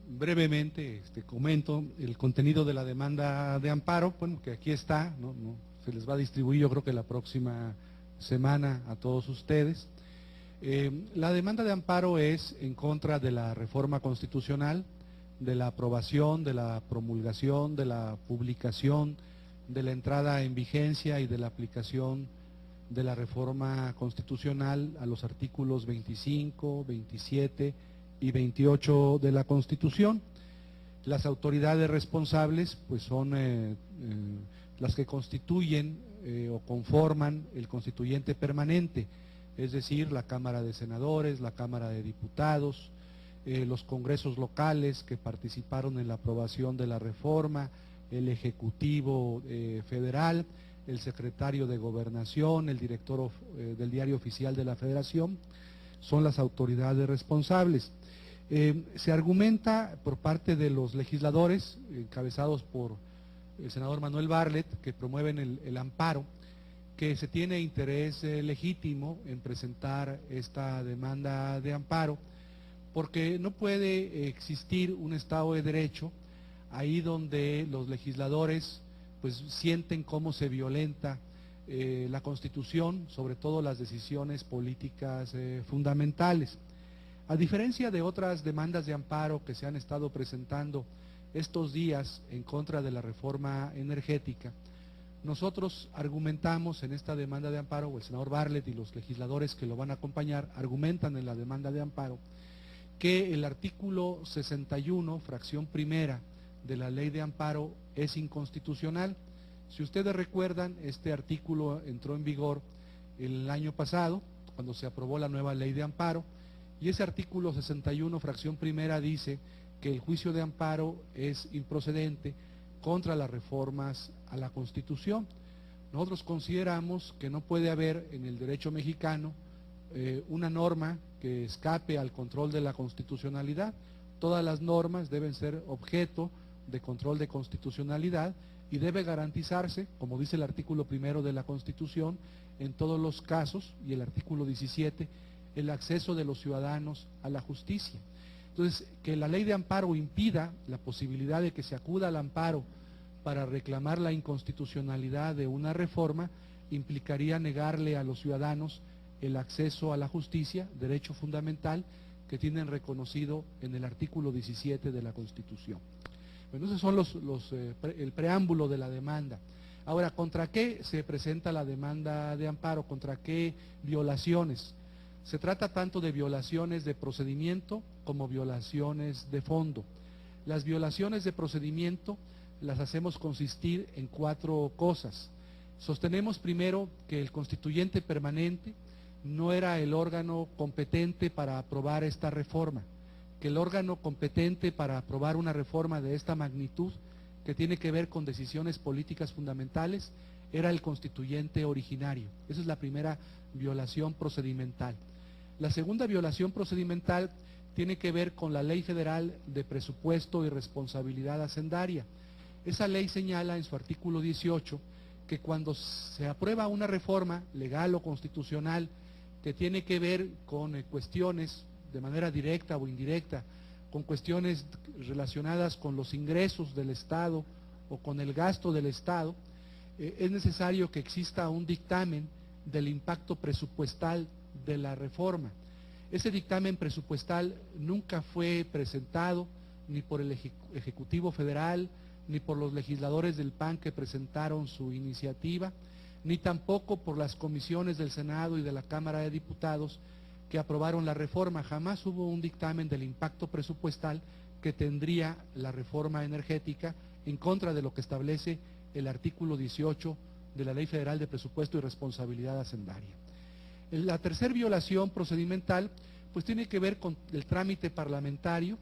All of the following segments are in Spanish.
brevemente comento el contenido de la demanda de amparo, bueno, que aquí está, se les va a distribuir yo creo que la próxima semana a todos ustedes. La demanda de amparo es en contra de la reforma constitucional, de la aprobación, de la promulgación, de la publicación, de la entrada en vigencia y de la aplicación de la reforma constitucional a los artículos 25, 27 y 28 de la Constitución. Las autoridades responsables pues son las que constituyen o conforman el constituyente permanente, es decir, la Cámara de Senadores, la Cámara de Diputados, los congresos locales que participaron en la aprobación de la reforma, el Ejecutivo Federal, el secretario de Gobernación, el director del Diario Oficial de la Federación, son las autoridades responsables. Se argumenta por parte de los legisladores, encabezados por el senador Manuel Bartlett, que promueven el amparo, que se tiene interés legítimo en presentar esta demanda de amparo, porque no puede existir un Estado de Derecho ahí donde los legisladores pues sienten cómo se violenta la Constitución, sobre todo las decisiones políticas fundamentales. A diferencia de otras demandas de amparo que se han estado presentando estos días en contra de la reforma energética, nosotros argumentamos en esta demanda de amparo, o el senador Bartlett y los legisladores que lo van a acompañar argumentan en la demanda de amparo, que el artículo 61, fracción primera de la ley de amparo es inconstitucional. Si ustedes recuerdan, este artículo entró en vigor el año pasado, cuando se aprobó la nueva ley de amparo, y ese artículo 61, fracción primera, dice que el juicio de amparo es improcedente contra las reformas a la Constitución. Nosotros consideramos que no puede haber en el derecho mexicano una norma que escape al control de la constitucionalidad. Todas las normas deben ser objeto de control de constitucionalidad y debe garantizarse, como dice el artículo primero de la Constitución, en todos los casos, y el artículo 17, el acceso de los ciudadanos a la justicia. Entonces, que la ley de amparo impida la posibilidad de que se acuda al amparo para reclamar la inconstitucionalidad de una reforma, implicaría negarle a los ciudadanos el acceso a la justicia, derecho fundamental que tienen reconocido en el artículo 17 de la Constitución. Bueno, esos son el preámbulo de la demanda. Ahora, ¿contra qué se presenta la demanda de amparo? ¿Contra qué violaciones? Se trata tanto de violaciones de procedimiento como violaciones de fondo. Las violaciones de procedimiento las hacemos consistir en 4 cosas. Sostenemos primero que el constituyente permanente no era el órgano competente para aprobar esta reforma, que el órgano competente para aprobar una reforma de esta magnitud, que tiene que ver con decisiones políticas fundamentales, era el constituyente originario. Esa es la primera violación procedimental. La segunda violación procedimental tiene que ver con la Ley Federal de Presupuesto y Responsabilidad Hacendaria. Esa ley señala en su artículo 18 que cuando se aprueba una reforma legal o constitucional que tiene que ver con cuestiones de manera directa o indirecta, con cuestiones relacionadas con los ingresos del Estado o con el gasto del Estado, es necesario que exista un dictamen del impacto presupuestal de la reforma. Ese dictamen presupuestal nunca fue presentado ni por el Ejecutivo Federal, ni por los legisladores del PAN que presentaron su iniciativa, ni tampoco por las comisiones del Senado y de la Cámara de Diputados que aprobaron la reforma. Jamás hubo un dictamen del impacto presupuestal que tendría la reforma energética en contra de lo que establece el artículo 18 de la Ley Federal de Presupuesto y Responsabilidad Hacendaria. La tercera violación procedimental pues tiene que ver con el trámite parlamentario,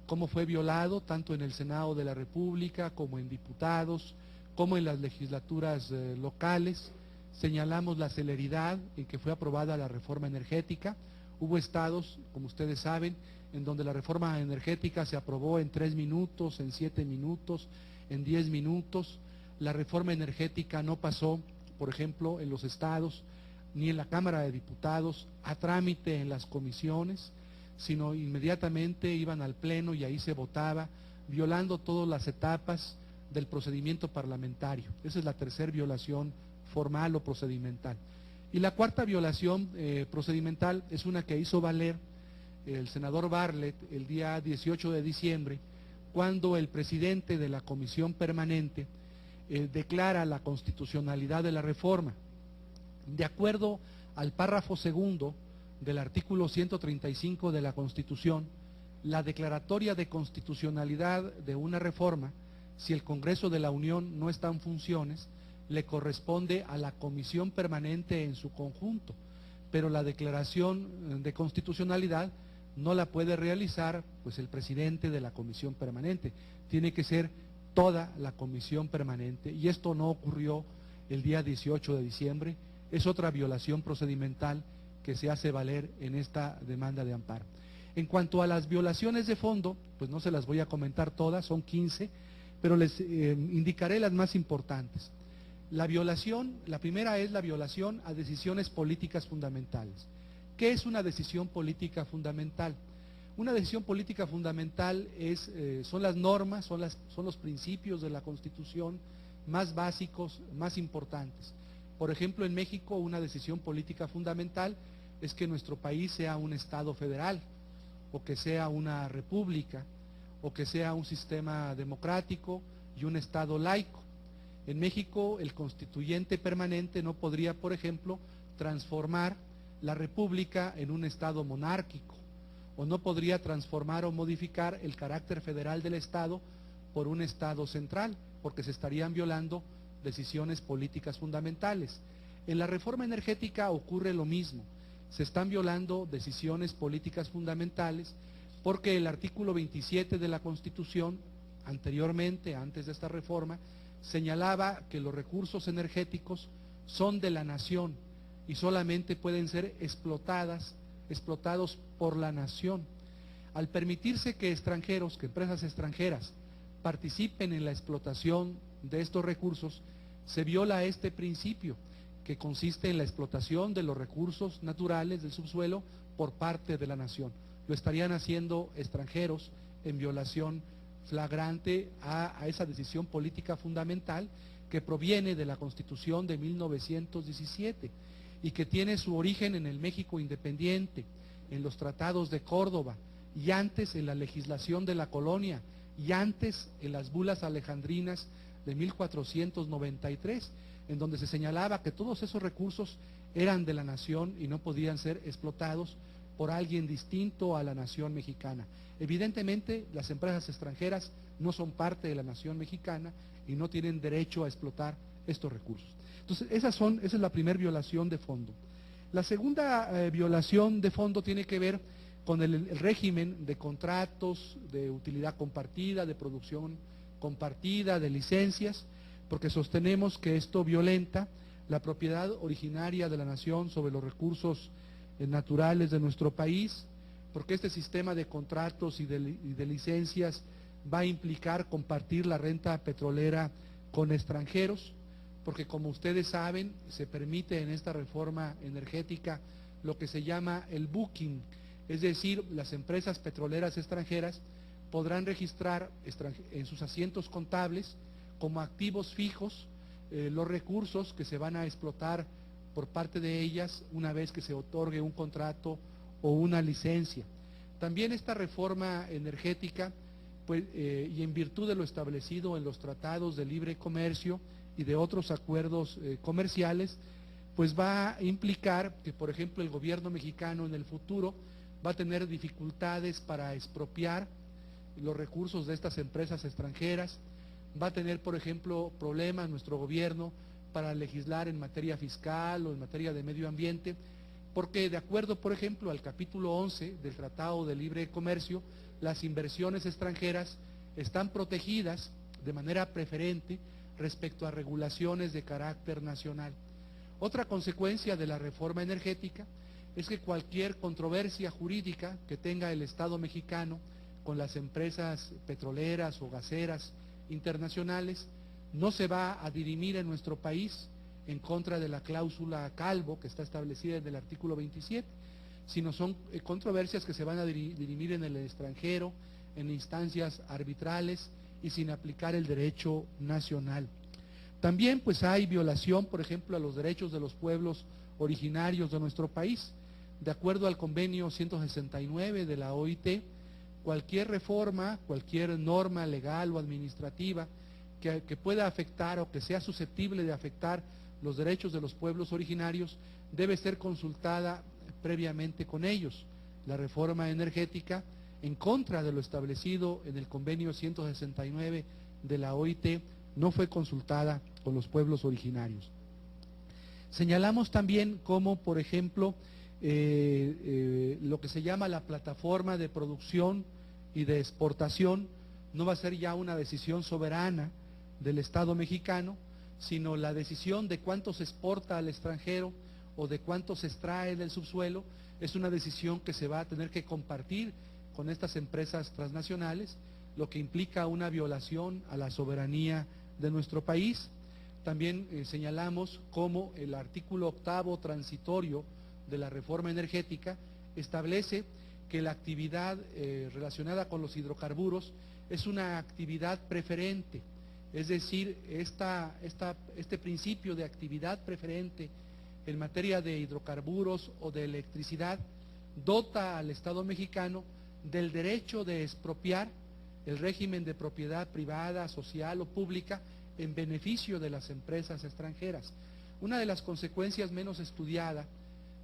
cómo fue violado tanto en el Senado de la República como en diputados, como en las legislaturas locales. Señalamos la celeridad en que fue aprobada la reforma energética. Hubo estados, como ustedes saben, en donde la reforma energética se aprobó en 3 minutos, en 7 minutos, en 10 minutos. La reforma energética no pasó, por ejemplo, en los estados, ni en la Cámara de Diputados, a trámite en las comisiones. sino inmediatamente iban al Pleno y ahí se votaba, violando todas las etapas del procedimiento parlamentario. Esa es la tercera violación formal o procedimental. Y la cuarta violación procedimental es una que hizo valer el senador Bartlett el día 18 de diciembre, cuando el presidente de la Comisión Permanente declara la constitucionalidad de la reforma. De acuerdo al párrafo segundo del artículo 135 de la Constitución, la declaratoria de constitucionalidad de una reforma, si el Congreso de la Unión no está en funciones, le corresponde a la Comisión Permanente en su conjunto, pero la declaración de constitucionalidad no la puede realizar pues el presidente de la Comisión Permanente, tiene que ser toda la Comisión Permanente, y esto no ocurrió el día 18 de diciembre, es otra violación procedimental que se hace valer en esta demanda de amparo. En cuanto a las violaciones de fondo, pues no se las voy a comentar todas, son 15, pero les indicaré las más importantes. La primera es la violación a decisiones políticas fundamentales. ¿Qué es una decisión política fundamental? Una decisión política fundamental son las normas, son los principios de la Constitución más básicos, más importantes. Por ejemplo, en México una decisión política fundamental es que nuestro país sea un Estado federal, o que sea una república, o que sea un sistema democrático y un Estado laico. En México el constituyente permanente no podría, por ejemplo, transformar la república en un Estado monárquico, o no podría transformar o modificar el carácter federal del Estado por un Estado central, porque se estarían violando decisiones políticas fundamentales. En la reforma energética ocurre lo mismo, se están violando decisiones políticas fundamentales porque el artículo 27 de la Constitución, anteriormente, antes de esta reforma, señalaba que los recursos energéticos son de la nación y solamente pueden ser explotados por la nación. Al permitirse que empresas extranjeras participen en la explotación de estos recursos, se viola este principio, que consiste en la explotación de los recursos naturales del subsuelo por parte de la nación. Lo estarían haciendo extranjeros en violación flagrante a esa decisión política fundamental que proviene de la Constitución de 1917 y que tiene su origen en el México independiente, en los tratados de Córdoba, y antes en la legislación de la colonia, y antes en las bulas alejandrinas de 1493, en donde se señalaba que todos esos recursos eran de la nación y no podían ser explotados por alguien distinto a la nación mexicana. Evidentemente, las empresas extranjeras no son parte de la nación mexicana y no tienen derecho a explotar estos recursos. Entonces, esa es la primera violación de fondo. La segunda violación de fondo tiene que ver con el régimen de contratos de utilidad compartida, de producción compartida, de licencias, porque sostenemos que esto violenta la propiedad originaria de la nación sobre los recursos naturales de nuestro país, porque este sistema de contratos y de licencias va a implicar compartir la renta petrolera con extranjeros, porque como ustedes saben, se permite en esta reforma energética lo que se llama el booking, es decir, las empresas petroleras extranjeras podrán registrar en sus asientos contables como activos fijos los recursos que se van a explotar por parte de ellas una vez que se otorgue un contrato o una licencia. También esta reforma energética, pues, y en virtud de lo establecido en los tratados de libre comercio y de otros acuerdos comerciales, pues va a implicar que, por ejemplo, el gobierno mexicano en el futuro va a tener dificultades para expropiar los recursos de estas empresas extranjeras, va a tener, por ejemplo, problemas nuestro gobierno para legislar en materia fiscal o en materia de medio ambiente, porque de acuerdo, por ejemplo, al capítulo 11 del Tratado de Libre Comercio, las inversiones extranjeras están protegidas de manera preferente respecto a regulaciones de carácter nacional. Otra consecuencia de la reforma energética es que cualquier controversia jurídica que tenga el Estado mexicano con las empresas petroleras o gaseras internacionales no se va a dirimir en nuestro país en contra de la cláusula Calvo que está establecida en el artículo 27, sino son controversias que se van a dirimir en el extranjero, en instancias arbitrales y sin aplicar el derecho nacional. También pues hay violación, por ejemplo, a los derechos de los pueblos originarios de nuestro país. De acuerdo al convenio 169 de la OIT, cualquier reforma, cualquier norma legal o administrativa que pueda afectar o que sea susceptible de afectar los derechos de los pueblos originarios debe ser consultada previamente con ellos. La reforma energética, en contra de lo establecido en el convenio 169 de la OIT, no fue consultada con los pueblos originarios. Señalamos también cómo, por ejemplo, lo que se llama la plataforma de producción y de exportación no va a ser ya una decisión soberana del Estado mexicano, sino la decisión de cuánto se exporta al extranjero o de cuánto se extrae del subsuelo es una decisión que se va a tener que compartir con estas empresas transnacionales, lo que implica una violación a la soberanía de nuestro país. También señalamos cómo el artículo 8º transitorio de la reforma energética establece que la actividad relacionada con los hidrocarburos es una actividad preferente, es decir, este principio de actividad preferente en materia de hidrocarburos o de electricidad dota al Estado mexicano del derecho de expropiar el régimen de propiedad privada, social o pública en beneficio de las empresas extranjeras. Una de las consecuencias menos estudiadas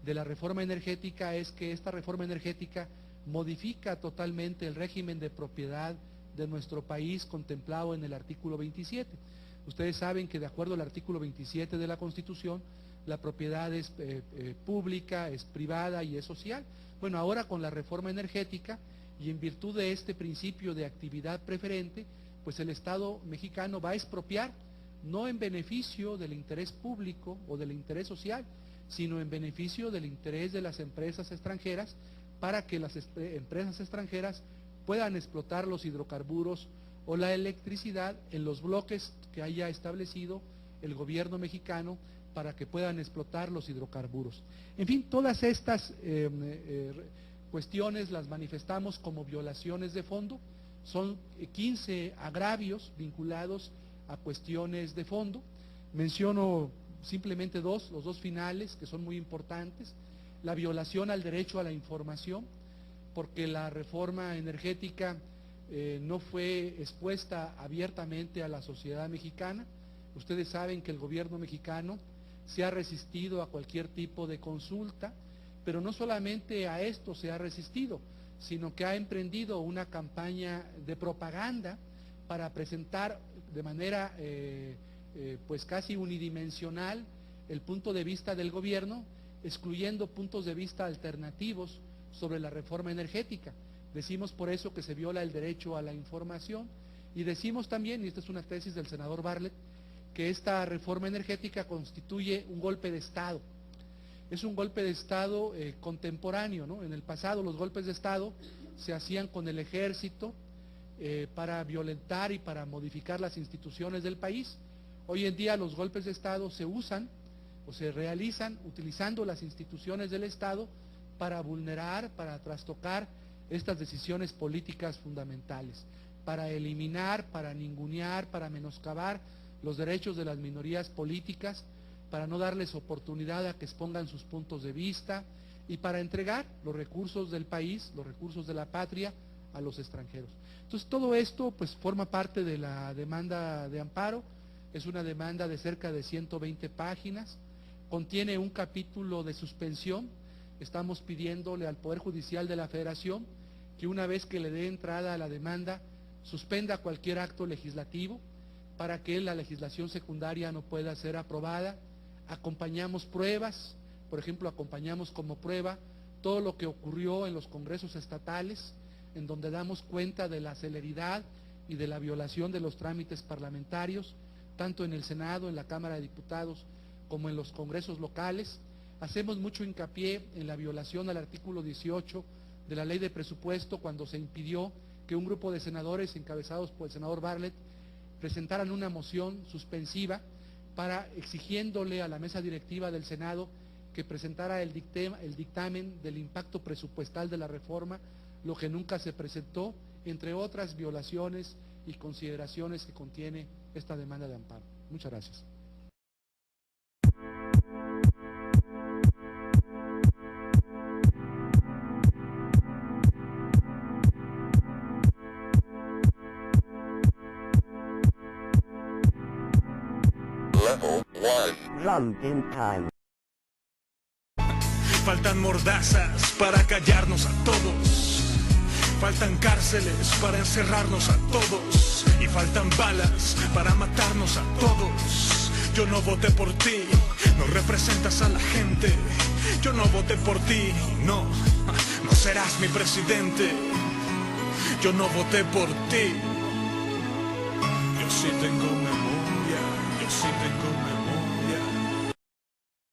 de la reforma energética es que esta reforma energética modifica totalmente el régimen de propiedad de nuestro país contemplado en el artículo 27. Ustedes saben que de acuerdo al artículo 27 de la Constitución, la propiedad es pública, es privada y es social. Bueno, ahora con la reforma energética y en virtud de este principio de actividad preferente, pues el Estado mexicano va a expropiar, no en beneficio del interés público o del interés social, sino en beneficio del interés de las empresas extranjeras, para que las empresas extranjeras puedan explotar los hidrocarburos o la electricidad en los bloques que haya establecido el gobierno mexicano para que puedan explotar los hidrocarburos. En fin, todas estas cuestiones las manifestamos como violaciones de fondo. Son 15 agravios vinculados a cuestiones de fondo. Menciono simplemente los dos finales, que son muy importantes. La violación al derecho a la información, porque la reforma energética no fue expuesta abiertamente a la sociedad mexicana. Ustedes saben que el gobierno mexicano se ha resistido a cualquier tipo de consulta, pero no solamente a esto se ha resistido, sino que ha emprendido una campaña de propaganda para presentar de manera pues casi unidimensional el punto de vista del gobierno, excluyendo puntos de vista alternativos sobre la reforma energética. Decimos por eso que se viola el derecho a la información, y decimos también, y esta es una tesis del senador Bartlett, que esta reforma energética constituye un golpe de Estado. Es un golpe de Estado contemporáneo, ¿no? En el pasado los golpes de Estado se hacían con el ejército para violentar y para modificar las instituciones del país. Hoy en día los golpes de Estado se usan o se realizan utilizando las instituciones del Estado para vulnerar, para trastocar estas decisiones políticas fundamentales, para eliminar, para ningunear, para menoscabar los derechos de las minorías políticas, para no darles oportunidad a que expongan sus puntos de vista y para entregar los recursos del país, los recursos de la patria a los extranjeros. Entonces todo esto pues forma parte de la demanda de amparo. Es una demanda de cerca de 120 páginas, contiene un capítulo de suspensión. Estamos pidiéndole al Poder Judicial de la Federación que una vez que le dé entrada a la demanda, suspenda cualquier acto legislativo para que la legislación secundaria no pueda ser aprobada. Acompañamos pruebas, por ejemplo, acompañamos como prueba todo lo que ocurrió en los congresos estatales, en donde damos cuenta de la celeridad y de la violación de los trámites parlamentarios, tanto en el Senado, en la Cámara de Diputados, como en los congresos locales. Hacemos mucho hincapié en la violación al artículo 18 de la Ley de Presupuesto, cuando se impidió que un grupo de senadores encabezados por el senador Bartlett presentaran una moción suspensiva para exigiéndole a la mesa directiva del Senado que presentara el dictamen del impacto presupuestal de la reforma, lo que nunca se presentó, entre otras violaciones y consideraciones que contiene esta demanda de amparo. Muchas gracias. Level 1. Run-in time. Faltan mordazas para callarnos a todos. Faltan cárceles para encerrarnos a todos. Y faltan balas para matarnos a todos. Yo no voté por ti, no representas a la gente. Yo no voté por ti, no serás mi presidente. Yo no voté por ti. Yo sí tengo memoria, yo sí tengo